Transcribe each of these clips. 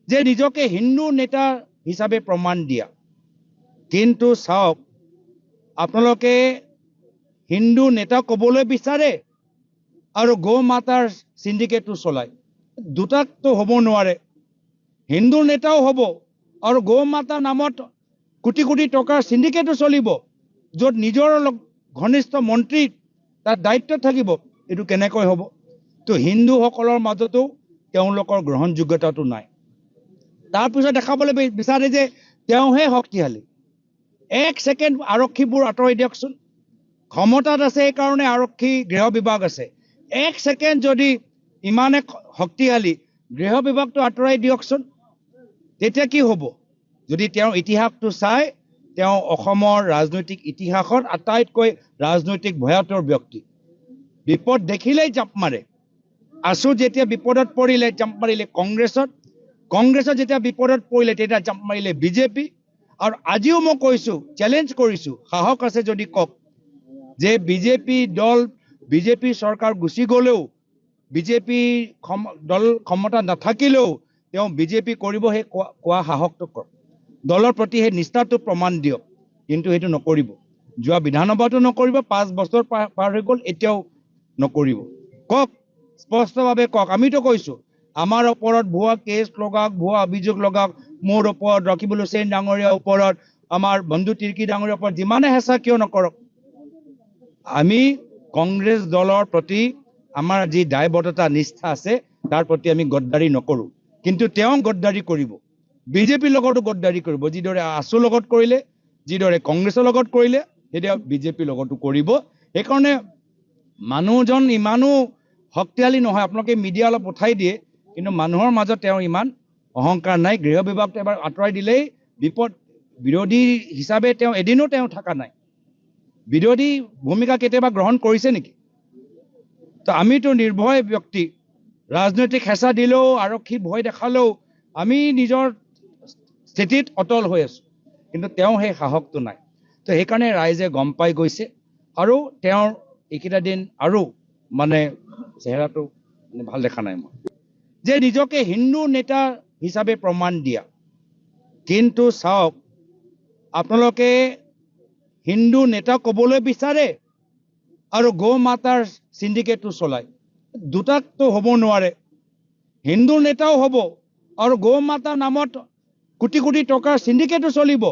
যে নিজকে হিন্দু নেতা হিচাপে প্ৰমাণ দিয়া, কিন্তু চাওক আপোনালোকে হিন্দু নেতা ক'বলৈ বিচাৰে আৰু গৌ মাতাৰ সিন্ডিকেটটো চলায়। দুটাকতো হ'ব নোৱাৰে। হিন্দু নেতাও হ'ব আৰু গৌ মাতাৰ নামত কোটি কোটি টকাৰ সিন্ডিকেটো চলিব, য'ত নিজৰ ঘনিষ্ঠ মন্ত্ৰী তাৰ দায়িত্ব থাকিব। এইটো কেনেকৈ হ'ব? তো হিন্দুসকলৰ মাজতো তেওঁলোকৰ গ্ৰহণযোগ্যতাটো নাই। তাৰপিছত দেখাবলৈ বিচাৰে যে তেওঁহে শক্তিশালী। এক ছেকেণ্ড আৰক্ষীবোৰ আঁতৰাই দিয়কচোন। ক্ষমতাত আছে এইকাৰণে আৰক্ষী গৃহ বিভাগ আছে। এক ছেকেণ্ড যদি ইমানে শক্তিশালী, গৃহ বিভাগটো আঁতৰাই দিয়কচোন, তেতিয়া কি হ'ব? যদি তেওঁৰ ইতিহাসটো চাই, তেওঁ অসমৰ ৰাজনৈতিক ইতিহাসত আটাইতকৈ ৰাজনৈতিক ভয়াতুৰ ব্যক্তি। বিপদ দেখিলেই জাপ মাৰে। আছু যেতিয়া বিপদত পৰিলে জাপ মাৰিলে কংগ্ৰেছত যেতিয়া বিপদত পৰিলে তেতিয়া জাপ মাৰিলে বিজেপি। আৰু আজিও মই কৈছোঁ, চেলেঞ্জ কৰিছোঁ, সাহস আছে যদি কওক যে বিজেপি দল, বিজেপি চৰকাৰ গুচি গ'লেও, বিজেপি দল ক্ষমতা নাথাকিলেও তেওঁ বিজেপি কৰিব, সেই কোৱা সাহসটো কৰক। দলৰ প্ৰতি সেই নিষ্ঠাটো প্ৰমাণ দিয়ক। কিন্তু সেইটো নকৰিব। যোৱা বিধানসভাতো নকৰিব, 5 বছৰ পাৰ হৈ গ'ল, এতিয়াও নকৰিব। কওক, স্পষ্টভাৱে কওক। আমিতো কৈছোঁ আমাৰ ওপৰত ভুৱা কেছ লগাওক, ভুৱা অভিযোগ লগাওক, মোৰ ওপৰত, ৰকিবুল হুছেইন ডাঙৰীয়াৰ ওপৰত, আমাৰ বন্ধু তিৰ্কি ডাঙৰীয়াৰ ওপৰত যিমানে হেঁচা কিয় নকৰক, আমি কংগ্ৰেছ দলৰ প্ৰতি আমাৰ যি দায়বদ্ধতা নিষ্ঠা আছে তাৰ প্ৰতি আমি গদ্দাৰি নকৰোঁ। কিন্তু তেওঁ গদ্দাৰি কৰিব, বিজেপিৰ লগতো গদ্দাৰি কৰিব। যিদৰে আছুৰ লগত কৰিলে, যিদৰে কংগ্ৰেছৰ লগত কৰিলে, তেতিয়া বিজেপিৰ লগতো কৰিব। সেইকাৰণে মানুহজন ইমানো শক্তিশালী নহয়। আপোনালোকে মিডিয়া অলপ উঠাই দিয়ে, কিন্তু মানুহৰ মাজত তেওঁ ইমান অহংকাৰ নাই। গৃহ বিভাগটো এবাৰ আঁতৰাই দিলেই বিপদ। বিৰোধী হিচাপে তেওঁ এদিনো থকা নাই। বিৰোধী ভূমিকা কেতিয়াবা গ্ৰহণ কৰিছে নেকি? তো আমিতো নিৰ্ভয় ব্যক্তি। ৰাজনৈতিক হেঁচা দিলেও, আৰক্ষী ভয় দেখালেও আমি নিজৰ স্থিতিত অটল হৈ আছোঁ। কিন্তু তেওঁ সেই সাহসটো নাই। তো সেইকাৰণে ৰাইজে গম পাই গৈছে। আৰু তেওঁৰ এইকেইটা দিন আৰু চেহেৰাটো ভাল দেখা নাই মই। যে নিজকে হিন্দু নেতা হিচাপে প্ৰমাণ দিয়া, কিন্তু চাওক আপোনালোকে হিন্দু নেতা ক'বলৈ বিচাৰে আৰু গৌ মাতাৰ সিন্ডিকেটটো চলায়। দুটাকতো হ'ব নোৱাৰে। হিন্দু নেতাও হ'ব আৰু গৌ মাতাৰ নামত কোটি কোটি টকাৰ সিন্ডিকেটো চলিব,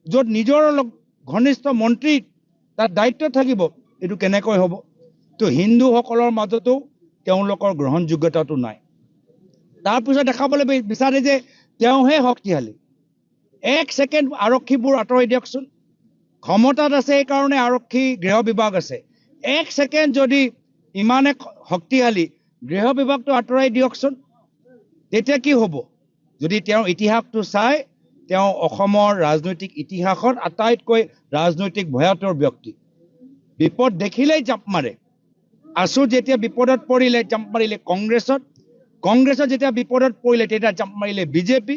য'ত নিজৰ ঘনিষ্ঠ মন্ত্ৰী তাৰ দায়িত্ব থাকিব। এইটো কেনেকৈ হ'ব? তো হিন্দুসকলৰ মাজতো তেওঁলোকৰ গ্ৰহণযোগ্যতাটো নাই। তাৰপিছত দেখাবলৈ বিচাৰে যে তেওঁহে শক্তিশালী। এক ছেকেণ্ড আৰক্ষীবোৰ আঁতৰাই দিয়কচোন। ক্ষমতাত আছে এইকাৰণে আৰক্ষী গৃহ বিভাগ আছে। এক ছেকেণ্ড যদি ইমানে শক্তিশালী, গৃহ বিভাগটো আঁতৰাই দিয়কচোন, তেতিয়া কি হ'ব? যদি তেওঁৰ ইতিহাসটো চাই, তেওঁ অসমৰ ৰাজনৈতিক ইতিহাসত আটাইতকৈ ৰাজনৈতিক ভয়াতুৰ ব্যক্তি। বিপদ দেখিলেই জাপ মাৰে। আছু যেতিয়া বিপদত পৰিলে জাপ মাৰিলে কংগ্ৰেছত যেতিয়া বিপদত পৰিলে তেতিয়া জাপ মাৰিলে বিজেপি।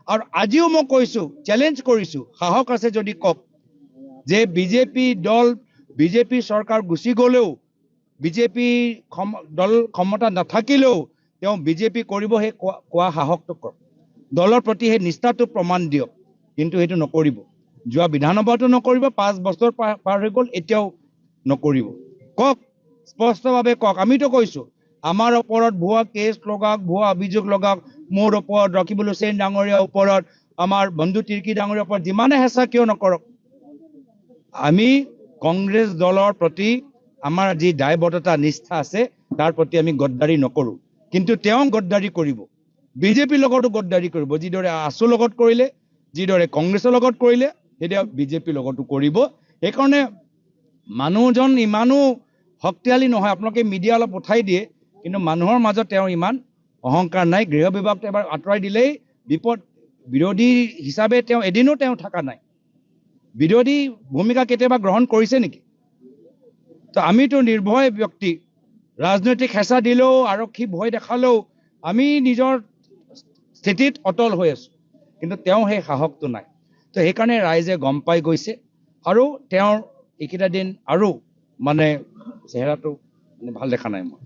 আৰু আজিও মই কৈছোঁ, চেলেঞ্জ কৰিছোঁ, সাহস আছে যদি কওক যে বিজেপি দল, বিজেপি চৰকাৰ গুচি গ'লেও, বিজেপি দল ক্ষমতা নাথাকিলেও তেওঁ বিজেপি কৰিব, সেই কোৱা সাহসটো কৰক। দলৰ প্ৰতি সেই নিষ্ঠাটো প্ৰমাণ দিয়ক। কিন্তু সেইটো নকৰিব। যোৱা বিধানসভাতো নকৰিব, 5 বছৰ পাৰ হৈ গ'ল, এতিয়াও নকৰিব। কওক, স্পষ্টভাৱে কওক। আমিতো কৈছোঁ আমাৰ ওপৰত ভুৱা কেছ লগাওক, ভুৱা অভিযোগ লগাওক, মোৰ ওপৰত, ৰকিবুল হুছেইন ডাঙৰীয়াৰ ওপৰত, আমাৰ বন্ধু তিৰ্কি ডাঙৰীয়াৰ ওপৰত যিমানে হেঁচা কিয় নকৰক, আমি কংগ্ৰেছ দলৰ প্ৰতি আমাৰ যি দায়বদ্ধতা নিষ্ঠা আছে তাৰ প্ৰতি আমি গদ্দাৰি নকৰোঁ। কিন্তু তেওঁ গদ্দাৰি কৰিব, বিজেপিৰ লগতো গদ্দাৰি কৰিব। যিদৰে আছুৰ লগত কৰিলে, যিদৰে কংগ্ৰেছৰ লগত কৰিলে, তেতিয়া বিজেপিৰ লগতো কৰিব। সেইকাৰণে মানুহজন ইমানো শক্তিশালী নহয়। আপোনালোকে মিডিয়া অলপ উঠাই দিয়ে, কিন্তু মানুহৰ মাজত তেওঁ ইমান অহংকাৰ নাই। গৃহ বিভাগটো এবাৰ আঁতৰাই দিলেই বিপদ। বিৰোধী হিচাপে তেওঁ এদিনো থকা নাই। বিৰোধী ভূমিকা কেতিয়াবা গ্ৰহণ কৰিছে নেকি? তো আমিতো নিৰ্ভয় ব্যক্তি। ৰাজনৈতিক হেঁচা দিলেও, আৰক্ষী ভয় দেখালেও আমি নিজৰ স্থিতিত অটল হৈ আছোঁ। কিন্তু তেওঁ সেই সাহসটো নাই। তো সেইকাৰণে ৰাইজে গম পাই গৈছে। আৰু তেওঁৰ এইকেইটা দিন আৰু চেহেৰাটো ভাল দেখা নাই মই।